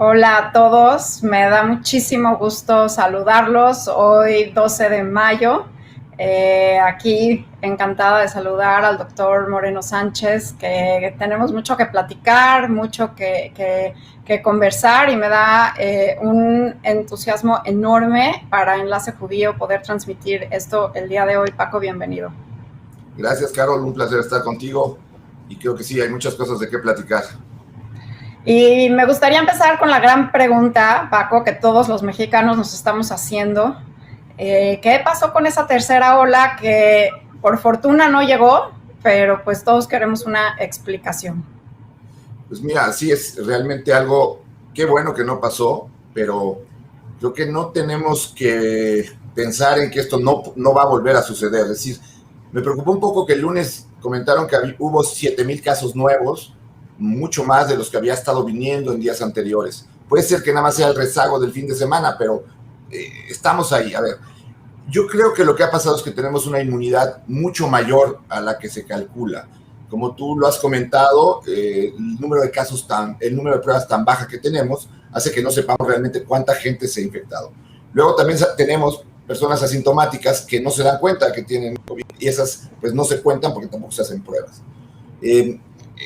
Hola a todos, me da muchísimo gusto saludarlos hoy 12 de mayo. Aquí encantada de saludar al doctor Moreno Sánchez, que tenemos mucho que platicar, mucho que conversar y me da un entusiasmo enorme para Enlace Judío poder transmitir esto el día de hoy. Paco, bienvenido. Gracias, Carol, un placer estar contigo y creo que sí, hay muchas cosas de qué platicar. Y me gustaría empezar con la gran pregunta, Paco, que todos los mexicanos nos estamos haciendo. ¿Qué pasó con esa tercera ola que por fortuna no llegó, pero pues todos queremos una explicación? Pues mira, sí es realmente algo, qué bueno que no pasó, pero creo que no tenemos que pensar en que esto no va a volver a suceder. Es decir, me preocupó un poco que el lunes comentaron que hubo 7,000 casos nuevos, mucho más de los que había estado viniendo en días anteriores. Puede ser que nada más sea el rezago del fin de semana, pero estamos ahí. A ver, yo creo que lo que ha pasado es que tenemos una inmunidad mucho mayor a la que se calcula. Como tú lo has comentado, el número de casos el número de pruebas tan baja que tenemos hace que no sepamos realmente cuánta gente se ha infectado. Luego también tenemos personas asintomáticas que no se dan cuenta que tienen COVID y esas pues no se cuentan porque tampoco se hacen pruebas.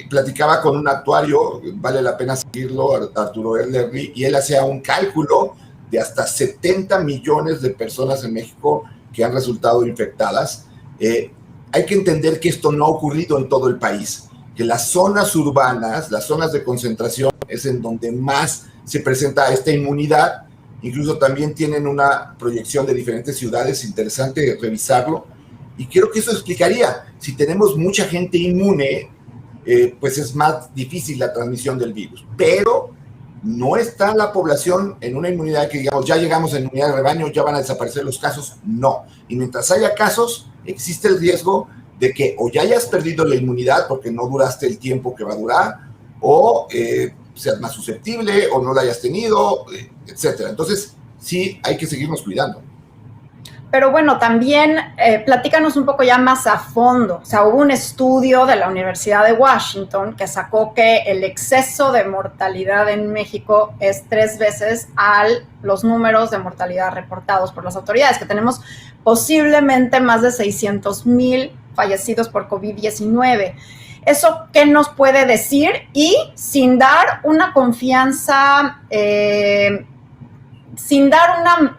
Platicaba con un actuario, vale la pena seguirlo, Arturo Ellerby, y él hacía un cálculo de hasta 70 millones de personas en México que han resultado infectadas. Hay que entender que esto no ha ocurrido en todo el país, que las zonas urbanas, las zonas de concentración, es en donde más se presenta esta inmunidad. Incluso también tienen una proyección de diferentes ciudades, interesante revisarlo. Y creo que eso explicaría, si tenemos mucha gente inmune, pues es más difícil la transmisión del virus. Pero no está la población en una inmunidad que digamos, ya llegamos a inmunidad de rebaño, ya van a desaparecer los casos. No. Y mientras haya casos, existe el riesgo de que o ya hayas perdido la inmunidad porque no duraste el tiempo que va a durar, o seas más susceptible, o no la hayas tenido, etcétera. Entonces, sí hay que seguirnos cuidando. Pero bueno, también platícanos un poco ya más a fondo. O sea, hubo un estudio de la Universidad de Washington que sacó que el exceso de mortalidad en México es 3 veces a los números de mortalidad reportados por las autoridades, que tenemos posiblemente más de 600,000 fallecidos por COVID-19. ¿Eso qué nos puede decir? Y sin dar una confianza... sin dar una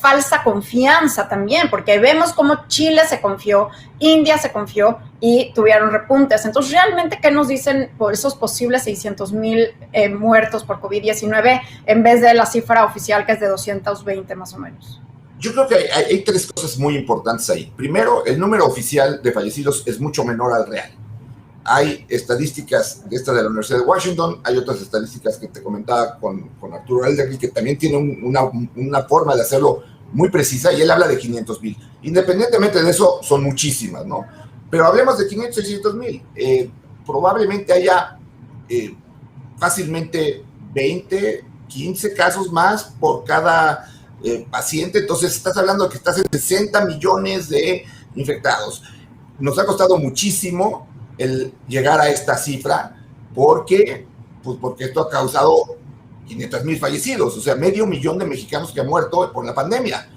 falsa confianza también, porque vemos cómo Chile se confió, India se confió y tuvieron repuntes. Entonces, ¿realmente qué nos dicen por esos posibles 600,000 muertos por COVID-19 en vez de la cifra oficial que es de 220 más o menos? Yo creo que hay 3 cosas muy importantes ahí. Primero, el número oficial de fallecidos es mucho menor al real. Hay estadísticas de esta de la Universidad de Washington, hay otras estadísticas que te comentaba con Arturo Elderly, que también tiene una forma de hacerlo muy precisa, y él habla de 500,000. Independientemente de eso, son muchísimas, ¿no? Pero hablemos de 500, 600,000. Probablemente haya fácilmente 20, 15 casos más por cada paciente. Entonces, estás hablando de que estás en 60 millones de infectados. Nos ha costado muchísimo el llegar a esta cifra porque esto ha causado 500,000 fallecidos, o sea, 500,000 de mexicanos que han muerto por la pandemia.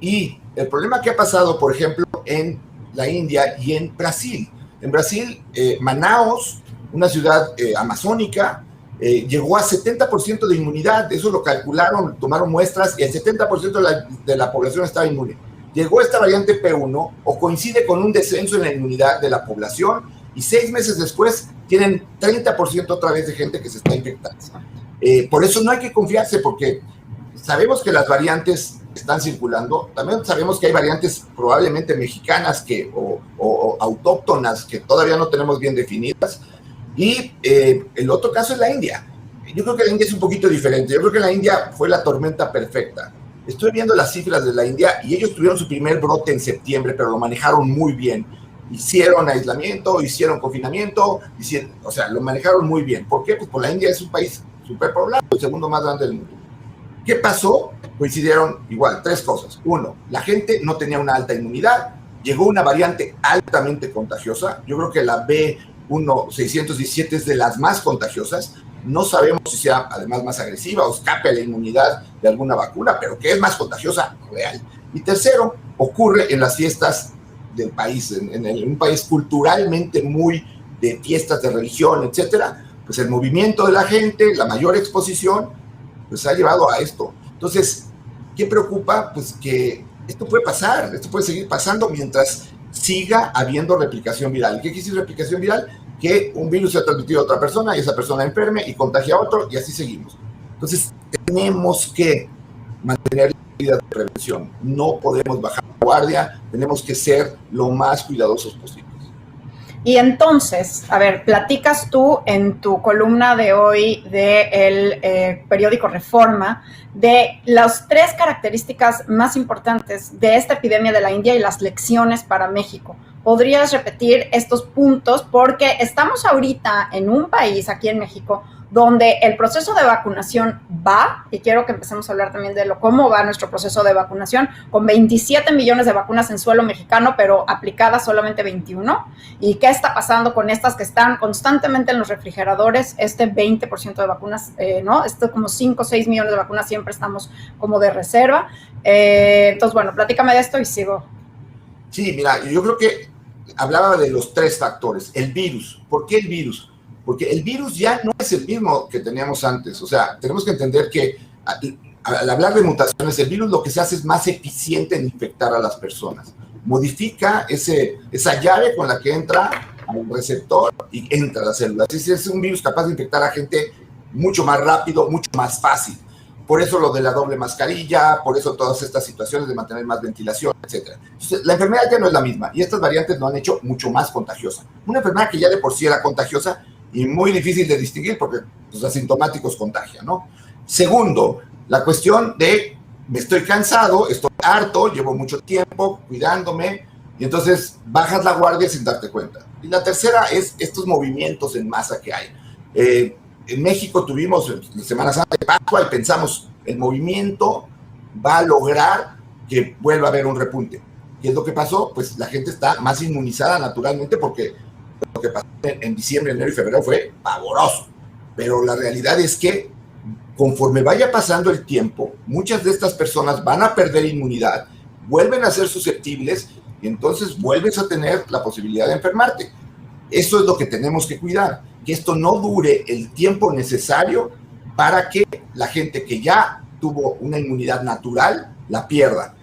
Y el problema que ha pasado, por ejemplo, en la India y en Brasil. En Brasil, Manaus, una ciudad amazónica, llegó a 70% de inmunidad. Eso lo calcularon, tomaron muestras y el 70% de la población estaba inmune. Llegó esta variante P1 o coincide con un descenso en la inmunidad de la población, y 6 meses después tienen 30% otra vez de gente que se está infectando. Por eso no hay que confiarse, porque sabemos que las variantes están circulando, también sabemos que hay variantes probablemente mexicanas o autóctonas que todavía no tenemos bien definidas, y el otro caso es la India. Yo creo que la India es un poquito diferente. Yo creo que la India fue la tormenta perfecta. Estoy viendo las cifras de la India y ellos tuvieron su primer brote en septiembre, pero lo manejaron muy bien. Hicieron aislamiento, hicieron confinamiento, o sea, lo manejaron muy bien. ¿Por qué? Pues porque la India es un país súper poblado, el segundo más grande del mundo. ¿Qué pasó? Coincidieron igual 3 cosas. 1, la gente no tenía una alta inmunidad, llegó una variante altamente contagiosa. Yo creo que la B1617 es de las más contagiosas. No sabemos si sea además más agresiva o escape a la inmunidad de alguna vacuna, pero que es más contagiosa, real. Y tercero, ocurre en las fiestas del país, en un país culturalmente muy de fiestas de religión, etcétera. Pues el movimiento de la gente, la mayor exposición, pues ha llevado a esto. Entonces, ¿qué preocupa? Pues que esto puede pasar, esto puede seguir pasando mientras siga habiendo replicación viral. ¿Qué quiere decir replicación viral? Que un virus se ha transmitido a otra persona y esa persona enferme y contagia a otro y así seguimos. Entonces, tenemos que mantener medidas de prevención. No podemos bajar la guardia, tenemos que ser lo más cuidadosos posibles. Y entonces, a ver, platicas tú en tu columna de hoy del periódico Reforma de las 3 características más importantes de esta epidemia de la India y las lecciones para México. ¿Podrías repetir estos puntos? Porque estamos ahorita en un país, aquí en México, donde el proceso de vacunación va, y quiero que empecemos a hablar también de cómo va nuestro proceso de vacunación, con 27 millones de vacunas en suelo mexicano, pero aplicadas solamente 21, y qué está pasando con estas que están constantemente en los refrigeradores, este 20% de vacunas, ¿no? Esto como 5 o 6 millones de vacunas siempre estamos como de reserva. Entonces, bueno, platícame de esto y sigo. Sí, mira, yo creo que hablaba de los 3 factores. El virus. ¿Por qué el virus? Porque el virus ya no es el mismo que teníamos antes. O sea, tenemos que entender que al hablar de mutaciones, el virus lo que se hace es más eficiente en infectar a las personas. Modifica esa llave con la que entra al receptor y entra a la célula. Así es un virus capaz de infectar a gente mucho más rápido, mucho más fácil. Por eso lo de la doble mascarilla, por eso todas estas situaciones de mantener más ventilación, etc. Entonces, la enfermedad ya no es la misma y estas variantes lo han hecho mucho más contagiosa. Una enfermedad que ya de por sí era contagiosa y muy difícil de distinguir porque los asintomáticos contagian, ¿no? Segundo, la cuestión de me estoy cansado, estoy harto, llevo mucho tiempo cuidándome y entonces bajas la guardia sin darte cuenta. Y la tercera es estos movimientos en masa que hay. En México tuvimos la Semana Santa de Pascua y pensamos, el movimiento va a lograr que vuelva a haber un repunte. ¿Qué es lo que pasó? Pues la gente está más inmunizada naturalmente porque lo que pasó en diciembre, enero y febrero fue pavoroso. Pero la realidad es que conforme vaya pasando el tiempo, muchas de estas personas van a perder inmunidad, vuelven a ser susceptibles y entonces vuelves a tener la posibilidad de enfermarte. Eso es lo que tenemos que cuidar, que esto no dure el tiempo necesario para que la gente que ya tuvo una inmunidad natural la pierda.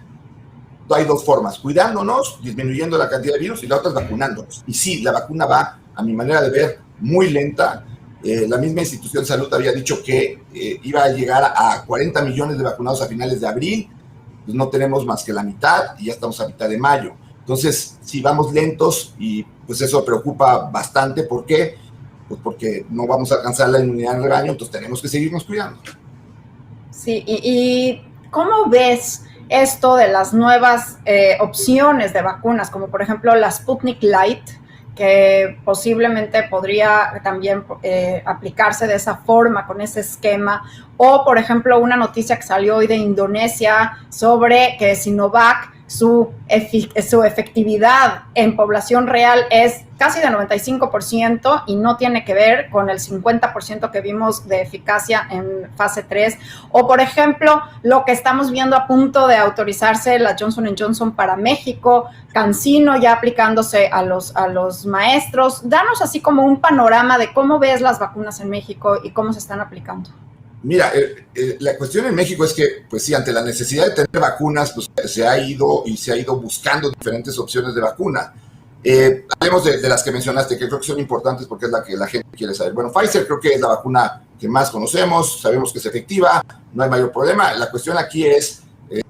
Hay 2 formas, cuidándonos, disminuyendo la cantidad de virus, y la otra es vacunándonos. Y sí, la vacuna va, a mi manera de ver, muy lenta. La misma institución de salud había dicho que iba a llegar a 40 millones de vacunados a finales de abril, pues no tenemos más que la mitad y ya estamos a mitad de mayo. Entonces, sí, vamos lentos y pues eso preocupa bastante. ¿Por qué? Pues porque no vamos a alcanzar la inmunidad en rebaño, entonces tenemos que seguirnos cuidando. Sí, y ¿cómo ves esto de las nuevas opciones de vacunas, como por ejemplo la Sputnik Light, que posiblemente podría también aplicarse de esa forma, con ese esquema, o por ejemplo una noticia que salió hoy de Indonesia sobre que Sinovac, su efectividad en población real es casi de 95% y no tiene que ver con el 50% que vimos de eficacia en fase 3. O, por ejemplo, lo que estamos viendo a punto de autorizarse la Johnson & Johnson para México, CanSino ya aplicándose a los maestros. Danos así como un panorama de cómo ves las vacunas en México y cómo se están aplicando. Mira, la cuestión en México es que, pues sí, ante la necesidad de tener vacunas, pues se ha ido buscando diferentes opciones de vacuna. Hablemos de las que mencionaste, que creo que son importantes porque es la que la gente quiere saber. Bueno, Pfizer creo que es la vacuna que más conocemos, sabemos que es efectiva, no hay mayor problema. La cuestión aquí es que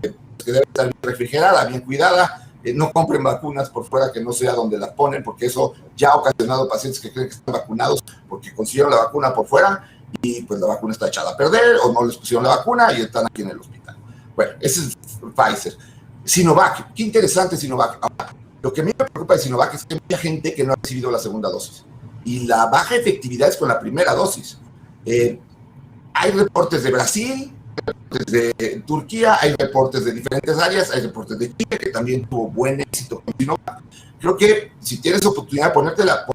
debe estar bien refrigerada, bien cuidada. No compren vacunas por fuera que no sea donde las ponen, porque eso ya ha ocasionado pacientes que creen que están vacunados porque consiguieron la vacuna por fuera y pues la vacuna está echada a perder o no les pusieron la vacuna y están aquí en el hospital. Bueno, ese es Pfizer. Sinovac, qué interesante Sinovac. Ahora, lo que a mí me preocupa de Sinovac es que hay mucha gente que no ha recibido la segunda dosis y la baja efectividad es con la primera dosis. Hay reportes de Brasil, de Turquía, hay reportes de diferentes áreas, hay reportes de Chile que también tuvo buen éxito con Sinovac. Creo que si tienes oportunidad de ponértela.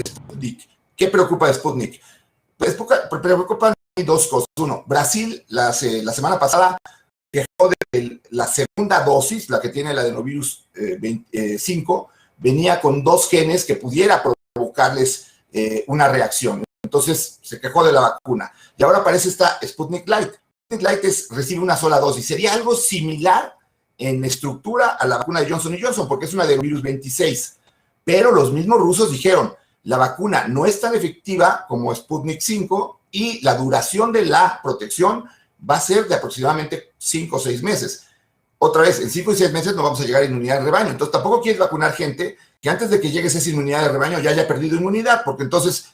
Sputnik. ¿Qué preocupa de Sputnik? Pues preocupan dos cosas. Uno, Brasil la semana pasada dejó de la segunda dosis, la que tiene el adenovirus 5, venía con 2 genes que pudiera provocarles una reacción. Entonces se quejó de la vacuna. Y ahora aparece esta Sputnik Light. Sputnik Light recibe una sola dosis. Sería algo similar en estructura a la vacuna de Johnson & Johnson, porque es una adenovirus 26. Pero los mismos rusos dijeron, la vacuna no es tan efectiva como Sputnik 5 y la duración de la protección va a ser de aproximadamente 5 o 6 meses. Otra vez, en 5 y 6 meses no vamos a llegar a inmunidad de rebaño. Entonces tampoco quieres vacunar gente que antes de que llegues a esa inmunidad de rebaño ya haya perdido inmunidad, porque entonces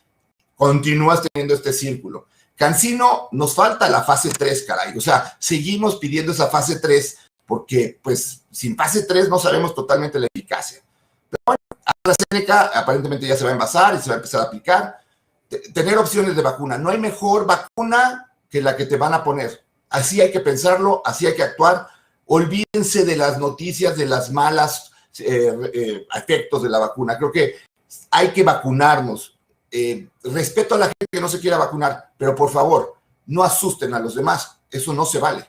continúas teniendo este círculo. CanSino, nos falta la fase 3, caray. O sea, seguimos pidiendo esa fase 3 porque, pues, sin fase 3 no sabemos totalmente la eficacia. Pero bueno, AstraZeneca aparentemente ya se va a envasar y se va a empezar a aplicar. Tener opciones de vacuna. No hay mejor vacuna que la que te van a poner. Así hay que pensarlo, así hay que actuar. Olvídense de las noticias, de las malas efectos de la vacuna. Creo que hay que vacunarnos. Respeto a la gente que no se quiera vacunar, pero por favor, no asusten a los demás. Eso no se vale.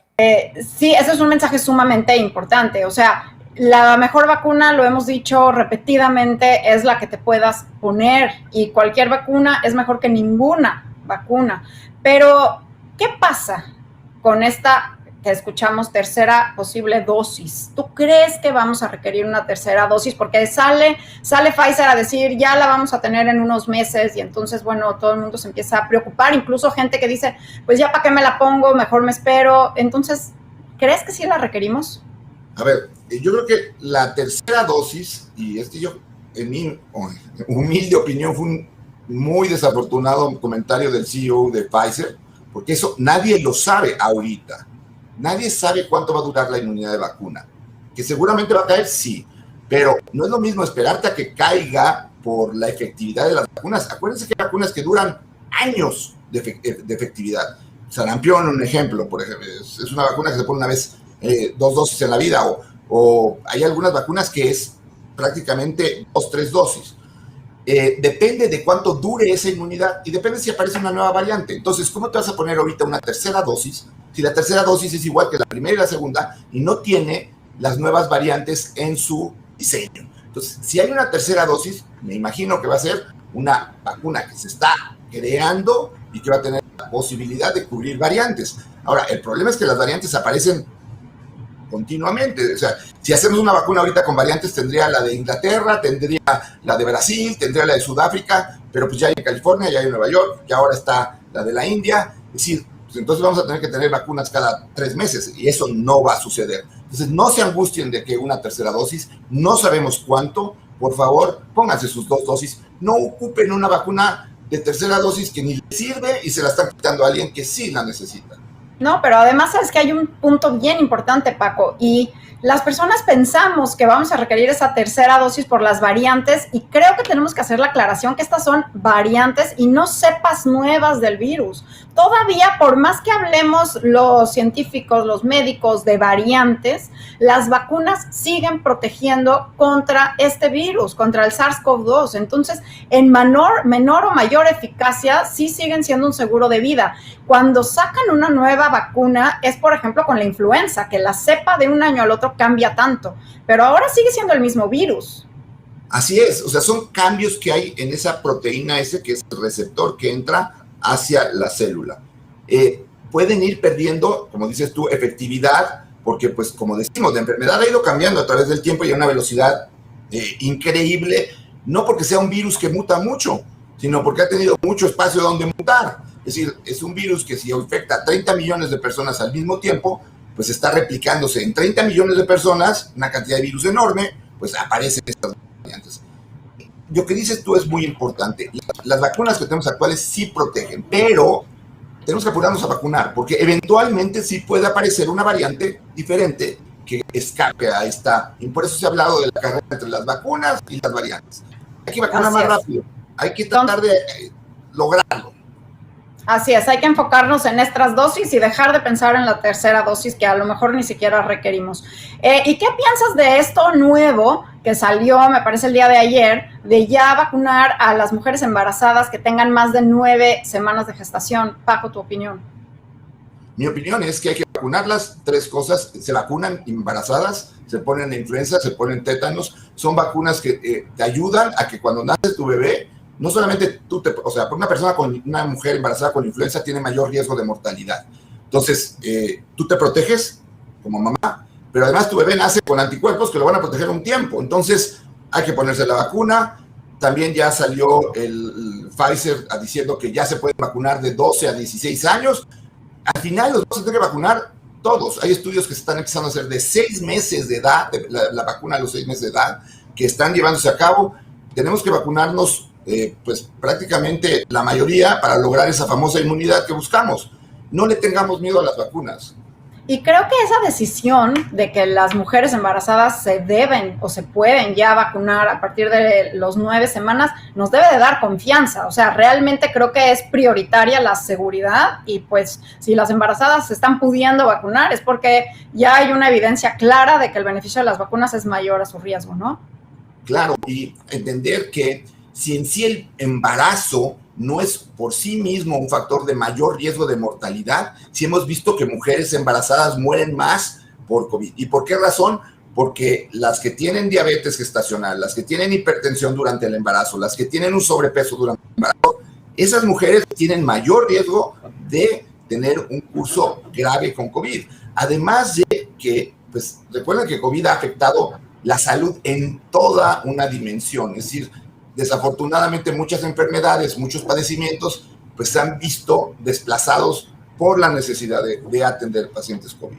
Sí, ese es un mensaje sumamente importante. O sea, la mejor vacuna, lo hemos dicho repetidamente, es la que te puedas poner, y cualquier vacuna es mejor que ninguna vacuna. Pero, ¿qué pasa con esta que escuchamos tercera posible dosis? ¿Tú crees que vamos a requerir una tercera dosis? Porque sale Pfizer a decir, ya la vamos a tener en unos meses, y entonces, bueno, todo el mundo se empieza a preocupar, incluso gente que dice, pues ya para qué me la pongo, mejor me espero. Entonces, ¿crees que sí la requerimos? A ver, yo creo que la tercera dosis, y en mi humilde opinión, fue un muy desafortunado comentario del CEO de Pfizer, porque eso nadie lo sabe ahorita. Nadie sabe cuánto va a durar la inmunidad de vacuna. Que seguramente va a caer, sí, pero no es lo mismo esperarte a que caiga por la efectividad de las vacunas. Acuérdense que hay vacunas que duran años de efectividad. Sarampión, un ejemplo, por ejemplo, es una vacuna que se pone una vez, 2 dosis en la vida, o hay algunas vacunas que es prácticamente 2, 3 dosis. Depende de cuánto dure esa inmunidad y depende si aparece una nueva variante. Entonces, ¿cómo te vas a poner ahorita una tercera dosis si la tercera dosis es igual que la primera y la segunda y no tiene las nuevas variantes en su diseño? Entonces, si hay una tercera dosis, me imagino que va a ser una vacuna que se está creando y que va a tener la posibilidad de cubrir variantes. Ahora, el problema es que las variantes aparecen continuamente. O sea, si hacemos una vacuna ahorita con variantes, tendría la de Inglaterra, tendría la de Brasil, tendría la de Sudáfrica, pero pues ya hay en California, ya hay en Nueva York, y ahora está la de la India. Es decir, pues entonces vamos a tener que tener vacunas cada 3 meses, y eso no va a suceder. Entonces, no se angustien de que una tercera dosis, no sabemos cuánto. Por favor, pónganse sus 2 dosis, no ocupen una vacuna de tercera dosis que ni le sirve y se la están quitando a alguien que sí la necesita. No, pero además sabes que hay un punto bien importante, Paco, y las personas pensamos que vamos a requerir esa tercera dosis por las variantes, y creo que tenemos que hacer la aclaración que estas son variantes y no cepas nuevas del virus. Todavía, por más que hablemos los científicos, los médicos de variantes, las vacunas siguen protegiendo contra este virus, contra el SARS-CoV-2. Entonces, en menor o mayor eficacia, sí siguen siendo un seguro de vida. Cuando sacan una nueva vacuna es, por ejemplo, con la influenza, que la cepa de un año al otro cambia tanto, pero ahora sigue siendo el mismo virus. Así es, o sea, son cambios que hay en esa proteína ese que es el receptor que entra hacia la célula. Pueden ir perdiendo, como dices tú, efectividad, porque pues como decimos, la enfermedad ha ido cambiando a través del tiempo y a una velocidad increíble, no porque sea un virus que muta mucho, sino porque ha tenido mucho espacio donde mutar. Es decir, es un virus que si infecta a 30 millones de personas al mismo tiempo, pues está replicándose en 30 millones de personas, una cantidad de virus enorme, pues aparecen estas variantes. Lo que dices tú es muy importante. Las vacunas que tenemos actuales sí protegen, pero tenemos que apurarnos a vacunar, porque eventualmente sí puede aparecer una variante diferente que escape a esta. Y por eso se ha hablado de la carrera entre las vacunas y las variantes. Hay que vacunar más rápido, hay que tratar de lograrlo. Así es, hay que enfocarnos en estas dosis y dejar de pensar en la tercera dosis que a lo mejor ni siquiera requerimos. ¿Y qué piensas de esto nuevo que que salió, me parece el día de ayer, de ya vacunar a las mujeres embarazadas que tengan más de 9 semanas de gestación. Paco, tu opinión. Mi opinión es que hay que vacunar las 3 cosas. Se vacunan embarazadas, se ponen influenza, se ponen tétanos. Son vacunas que te ayudan a que cuando nace tu bebé, no solamente o sea, una mujer embarazada con influenza tiene mayor riesgo de mortalidad. Entonces, tú te proteges como mamá, pero además tu bebé nace con anticuerpos que lo van a proteger un tiempo. Entonces, hay que ponerse la vacuna. También ya salió el Pfizer diciendo que ya se pueden vacunar de 12 a 16 años. Al final los vamos a tener que vacunar todos. Hay estudios que se están empezando a hacer de 6 meses de edad, la vacuna a los 6 meses de edad, que están llevándose a cabo. Tenemos que vacunarnos, pues prácticamente la mayoría para lograr esa famosa inmunidad que buscamos. No le tengamos miedo a las vacunas. Y creo que esa decisión de que las mujeres embarazadas se deben o se pueden ya vacunar a partir de los 9 semanas nos debe de dar confianza. O sea, realmente creo que es prioritaria la seguridad y pues si las embarazadas se están pudiendo vacunar es porque ya hay una evidencia clara de que el beneficio de las vacunas es mayor a su riesgo, ¿no? Claro, y entender que si en sí el embarazo no es por sí mismo un factor de mayor riesgo de mortalidad, si hemos visto que mujeres embarazadas mueren más por COVID. ¿Y por qué razón? Porque las que tienen diabetes gestacional, las que tienen hipertensión durante el embarazo, las que tienen un sobrepeso durante el embarazo, esas mujeres tienen mayor riesgo de tener un curso grave con COVID. Además de que, pues, recuerden que COVID ha afectado la salud en toda una dimensión, es decir, desafortunadamente muchas enfermedades, muchos padecimientos, pues se han visto desplazados por la necesidad de atender pacientes COVID.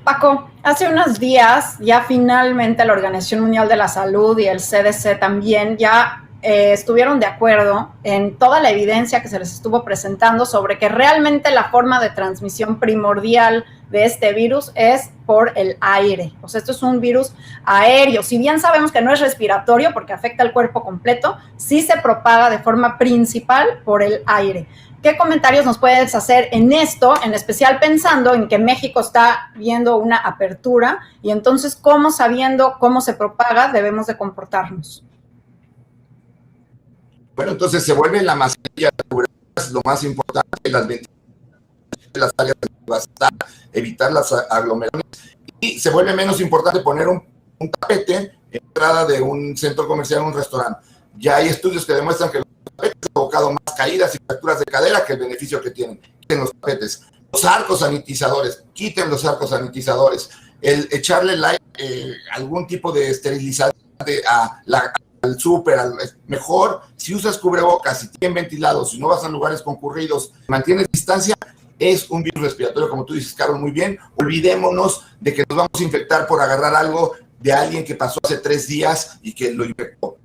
Paco, hace unos días ya finalmente la Organización Mundial de la Salud y el CDC también ya estuvieron de acuerdo en toda la evidencia que se les estuvo presentando sobre que realmente la forma de transmisión primordial de este virus es por el aire. O sea, esto es un virus aéreo. Si bien sabemos que no es respiratorio porque afecta al cuerpo completo, sí se propaga de forma principal por el aire. ¿Qué comentarios nos puedes hacer en esto, en especial pensando en que México está viendo una apertura y entonces cómo, sabiendo cómo se propaga, debemos de comportarnos? Bueno, entonces se vuelve la mascarilla lo más importante, las ventilaciones de las áreas de privacidad, evitar las aglomeraciones, y se vuelve menos importante poner un tapete en la entrada de un centro comercial o un restaurante. Ya hay estudios que demuestran que los tapetes han provocado más caídas y fracturas de cadera que el beneficio que tienen. Quiten los tapetes. Los arcos sanitizadores, quiten los arcos sanitizadores. El echarle algún tipo de esterilizante al súper, mejor si usas cubrebocas, si tienen ventilados, si no vas a lugares concurridos, mantienes distancia, es un virus respiratorio, como tú dices, Carol, muy bien. Olvidémonos de que nos vamos a infectar por agarrar algo de alguien que pasó hace 3 días y que lo infectó.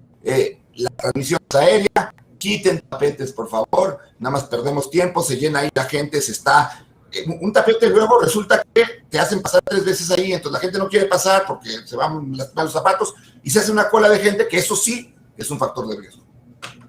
La transmisión es aérea, quiten tapetes, por favor, nada más perdemos tiempo, se llena ahí la gente, un tapete luego resulta que te hacen pasar 3 veces ahí, entonces la gente no quiere pasar porque se van los zapatos y se hace una cola de gente, que eso sí es un factor de riesgo.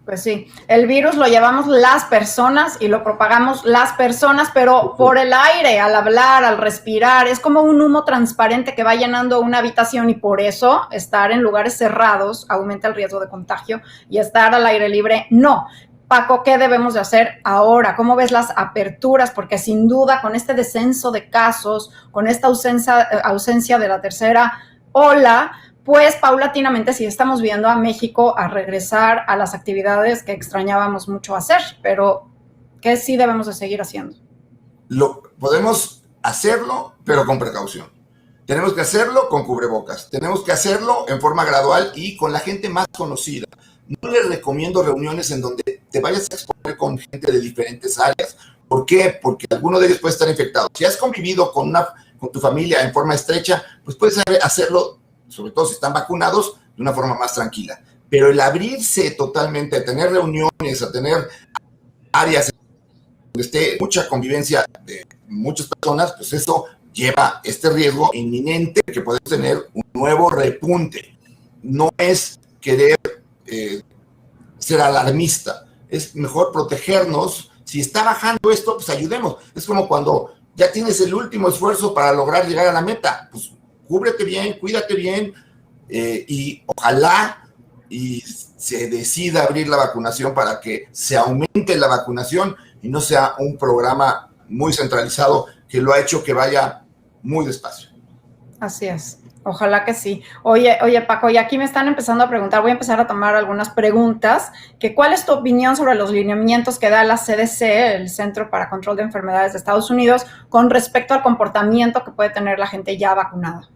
Pues sí, el virus lo llevamos las personas y lo propagamos las personas, pero por el aire, al hablar, al respirar, es como un humo transparente que va llenando una habitación y por eso estar en lugares cerrados aumenta el riesgo de contagio y estar al aire libre no. Paco, ¿qué debemos de hacer ahora? ¿Cómo ves las aperturas? Porque sin duda con este descenso de casos, con esta ausencia de la tercera ola, pues paulatinamente sí estamos viendo a México a regresar a las actividades que extrañábamos mucho hacer, pero ¿qué sí debemos de seguir haciendo? Podemos hacerlo, pero con precaución. Tenemos que hacerlo con cubrebocas, tenemos que hacerlo en forma gradual y con la gente más conocida. No les recomiendo reuniones en donde te vayas a exponer con gente de diferentes áreas. ¿Por qué? Porque alguno de ellos puede estar infectado. Si has convivido con tu familia en forma estrecha, pues puedes hacerlo, sobre todo si están vacunados, de una forma más tranquila. Pero el abrirse totalmente, a tener reuniones, a tener áreas donde esté mucha convivencia de muchas personas, pues eso lleva este riesgo inminente que podemos tener un nuevo repunte. No es querer ser alarmista, es mejor protegernos. Si está bajando esto, pues ayudemos. Es como cuando ya tienes el último esfuerzo para lograr llegar a la meta, pues cúbrete bien, cuídate bien, y ojalá y se decida abrir la vacunación para que se aumente la vacunación y no sea un programa muy centralizado que lo ha hecho que vaya muy despacio. Así es. Ojalá que sí. Oye, Paco, y aquí me están empezando a preguntar, voy a empezar a tomar algunas preguntas, que ¿cuál es tu opinión sobre los lineamientos que da la CDC, el Centro para Control de Enfermedades de Estados Unidos, con respecto al comportamiento que puede tener la gente ya vacunada?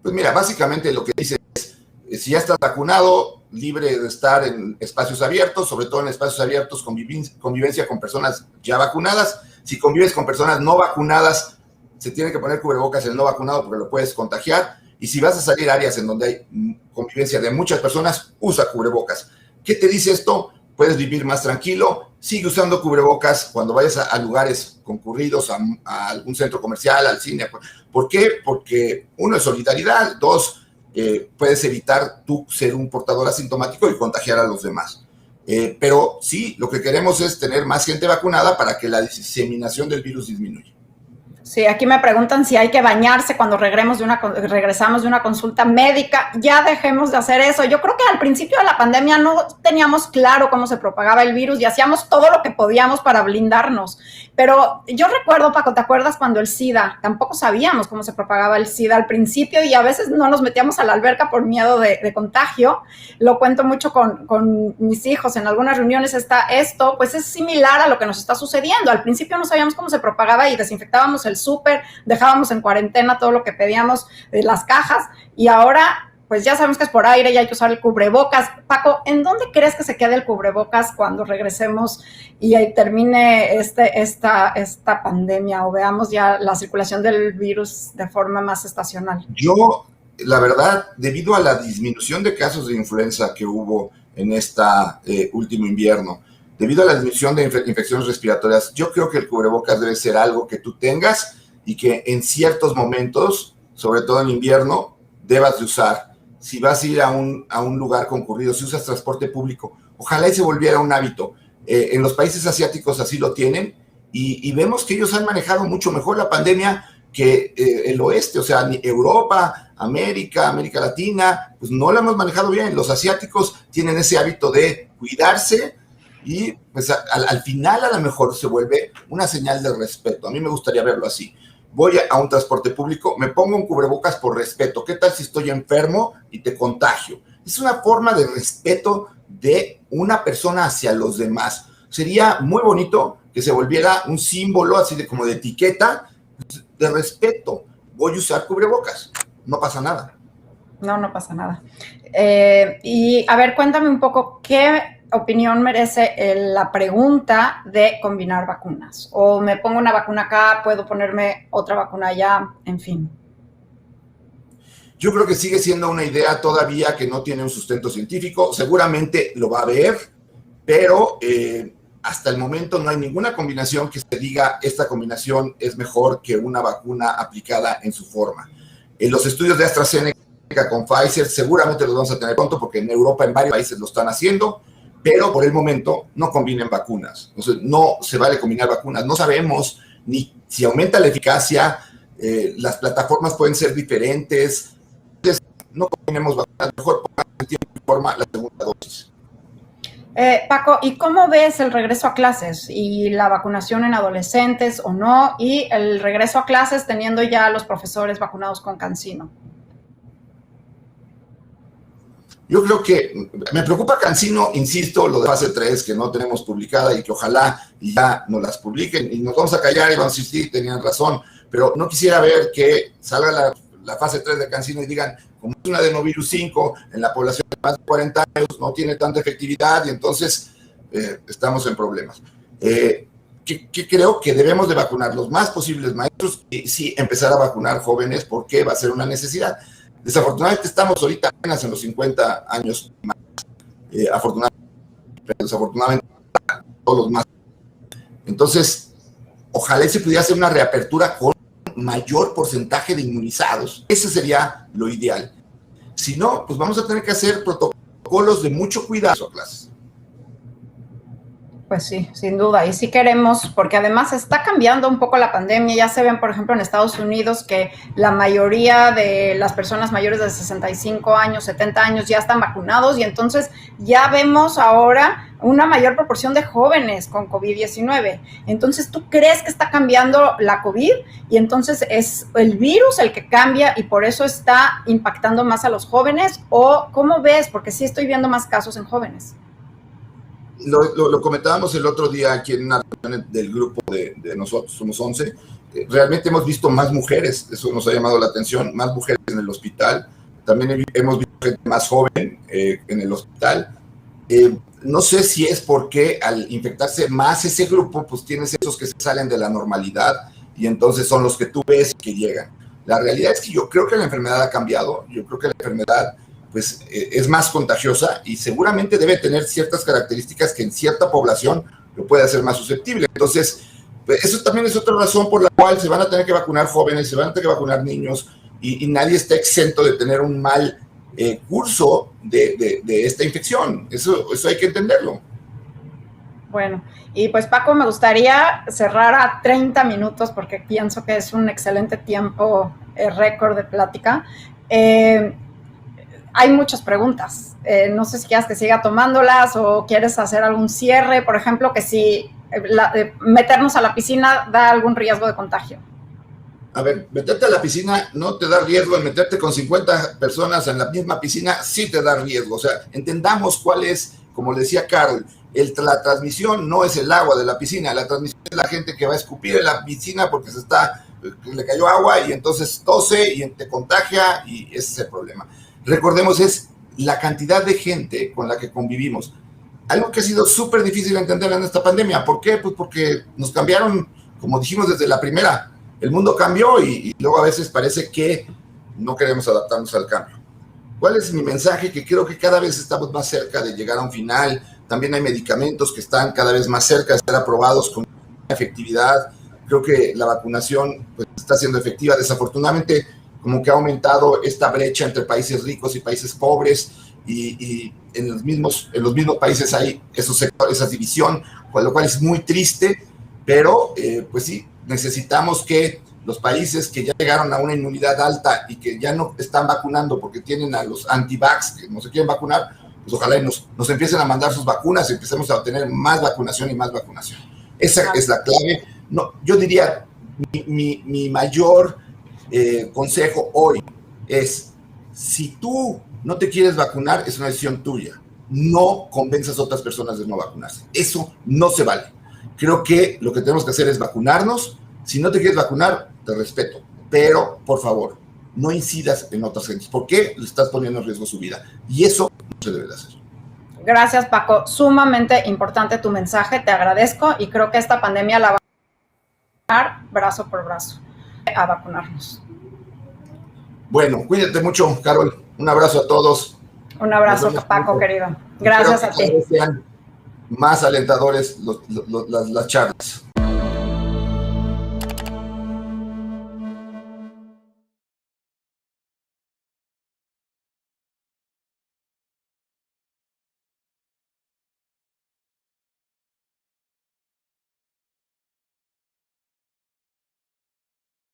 Pues mira, básicamente lo que dice es, si ya estás vacunado, libre de estar en espacios abiertos, sobre todo en espacios abiertos, convivencia con personas ya vacunadas. Si convives con personas no vacunadas, se tiene que poner cubrebocas el no vacunado porque lo puedes contagiar. Y si vas a salir a áreas en donde hay convivencia de muchas personas, usa cubrebocas. ¿Qué te dice esto? Puedes vivir más tranquilo, sigue usando cubrebocas cuando vayas a lugares concurridos, a algún centro comercial, al cine. ¿Por qué? Porque uno es solidaridad, dos, puedes evitar tú ser un portador asintomático y contagiar a los demás. Pero sí, lo que queremos es tener más gente vacunada para que la diseminación del virus disminuya. Sí, aquí me preguntan si hay que bañarse cuando regresamos de una consulta médica. Ya dejemos de hacer eso. Yo creo que al principio de la pandemia no teníamos claro cómo se propagaba el virus y hacíamos todo lo que podíamos para blindarnos. Pero yo recuerdo, Paco, ¿te acuerdas cuando el SIDA? Tampoco sabíamos cómo se propagaba el SIDA al principio y a veces no nos metíamos a la alberca por miedo de contagio. Lo cuento mucho con mis hijos. En algunas reuniones está esto, pues es similar a lo que nos está sucediendo. Al principio no sabíamos cómo se propagaba y desinfectábamos el súper, dejábamos en cuarentena todo lo que pedíamos de las cajas y ahora pues ya sabemos que es por aire y hay que usar el cubrebocas. Paco, ¿en dónde crees que se quede el cubrebocas cuando regresemos y termine esta pandemia o veamos ya la circulación del virus de forma más estacional? Yo, la verdad, debido a la disminución de casos de influenza que hubo en último invierno, debido a la disminución de infecciones respiratorias, yo creo que el cubrebocas debe ser algo que tú tengas y que en ciertos momentos, sobre todo en invierno, debas de usar. Si vas a ir a un lugar concurrido, si usas transporte público, ojalá y se volviera un hábito. En los países asiáticos así lo tienen y vemos que ellos han manejado mucho mejor la pandemia que el oeste, o sea, Europa, América Latina, pues no la hemos manejado bien. Los asiáticos tienen ese hábito de cuidarse y pues al final a lo mejor se vuelve una señal de respeto. A mí me gustaría verlo así. Voy a un transporte público, me pongo un cubrebocas por respeto. ¿Qué tal si estoy enfermo y te contagio? Es una forma de respeto de una persona hacia los demás. Sería muy bonito que se volviera un símbolo así como de etiqueta de respeto. Voy a usar cubrebocas, no pasa nada. No pasa nada. Y a ver, cuéntame un poco, ¿qué opinión merece la pregunta de combinar vacunas? O me pongo una vacuna acá, puedo ponerme otra vacuna allá, en fin. Yo creo que sigue siendo una idea todavía que no tiene un sustento científico. Seguramente lo va a haber, pero hasta el momento no hay ninguna combinación que se diga esta combinación es mejor que una vacuna aplicada en su forma. Los estudios de AstraZeneca con Pfizer seguramente los vamos a tener pronto porque en Europa en varios países lo están haciendo, pero por el momento no combinen vacunas. Entonces, no se vale combinar vacunas. No sabemos ni si aumenta la eficacia, las plataformas pueden ser diferentes. Entonces, no combinemos vacunas, mejor pongan en tiempo y forma la segunda dosis. Paco, ¿y cómo ves el regreso a clases y la vacunación en adolescentes o no? Y el regreso a clases teniendo ya a los profesores vacunados con CanSino. Yo creo que me preocupa CanSino, insisto, lo de fase 3 que no tenemos publicada y que ojalá ya nos las publiquen y nos vamos a callar y vamos a decir, sí, tenían razón, pero no quisiera ver que salga la fase 3 de CanSino y digan, como es un adenovirus 5 en la población de más de 40 años, no tiene tanta efectividad y entonces estamos en problemas. Que creo que debemos de vacunar los más posibles maestros y sí empezar a vacunar jóvenes porque va a ser una necesidad. Desafortunadamente estamos ahorita apenas en los 50 años más, desafortunadamente todos los más. Entonces, ojalá se pudiera hacer una reapertura con mayor porcentaje de inmunizados. Ese sería lo ideal. Si no, pues vamos a tener que hacer protocolos de mucho cuidado a clases. Pues sí, sin duda. Y sí queremos, porque además está cambiando un poco la pandemia. Ya se ven, por ejemplo, en Estados Unidos que la mayoría de las personas mayores de 65 años, 70 años ya están vacunados y entonces ya vemos ahora una mayor proporción de jóvenes con COVID-19. Entonces, ¿tú crees que está cambiando la COVID? Y entonces es el virus el que cambia y por eso está impactando más a los jóvenes. ¿O cómo ves? Porque sí estoy viendo más casos en jóvenes. Lo comentábamos el otro día aquí en una reunión del grupo de nosotros, somos 11. Realmente hemos visto más mujeres, eso nos ha llamado la atención, más mujeres en el hospital. También hemos visto gente más joven en el hospital. No sé si es porque al infectarse más ese grupo, pues tienes esos que se salen de la normalidad y entonces son los que tú ves que llegan. La realidad es que yo creo que la enfermedad ha cambiado, yo creo que la enfermedad pues es más contagiosa y seguramente debe tener ciertas características que en cierta población lo puede hacer más susceptible. Entonces, pues eso también es otra razón por la cual se van a tener que vacunar jóvenes, se van a tener que vacunar niños y nadie está exento de tener un mal curso de esta infección. Eso hay que entenderlo. Bueno, y pues Paco, me gustaría cerrar a 30 minutos porque pienso que es un excelente tiempo récord de plática. Hay muchas preguntas. No sé si quieres que siga tomándolas o quieres hacer algún cierre. Por ejemplo, que si meternos a la piscina da algún riesgo de contagio. A ver, meterte a la piscina no te da riesgo, en meterte con 50 personas en la misma piscina sí te da riesgo. O sea, entendamos cuál es, como le decía Carol, la transmisión no es el agua de la piscina, la transmisión es la gente que va a escupir en la piscina porque le cayó agua y entonces tose y te contagia y ese es el problema. Recordemos, es la cantidad de gente con la que convivimos. Algo que ha sido súper difícil de entender en esta pandemia. ¿Por qué? Pues porque nos cambiaron, como dijimos desde la primera. El mundo cambió y luego a veces parece que no queremos adaptarnos al cambio. ¿Cuál es mi mensaje? Que creo que cada vez estamos más cerca de llegar a un final. También hay medicamentos que están cada vez más cerca de ser aprobados con efectividad. Creo que la vacunación pues, está siendo efectiva. Desafortunadamente, como que ha aumentado esta brecha entre países ricos y países pobres y en los mismos países hay esa división, con lo cual es muy triste, pero pues sí, necesitamos que los países que ya llegaron a una inmunidad alta y que ya no están vacunando porque tienen a los anti-vax que no se quieren vacunar, pues ojalá y nos empiecen a mandar sus vacunas y empecemos a obtener más vacunación y más vacunación. Esa es la clave. No, yo diría, mi mayor consejo hoy es, si tú no te quieres vacunar, es una decisión tuya. No convenzas a otras personas de no vacunarse. Eso no se vale. Creo que lo que tenemos que hacer es vacunarnos. Si no te quieres vacunar, te respeto. Pero, por favor, no incidas en otras gentes. ¿Por qué le estás poniendo en riesgo su vida? Y eso no se debe de hacer. Gracias, Paco. Sumamente importante tu mensaje. Te agradezco y creo que esta pandemia la va a dar brazo por brazo a vacunarnos. Bueno, cuídate mucho, Carol. Un abrazo a todos. Un abrazo, Paco, querido. Gracias a ti. Sean más alentadores las charlas.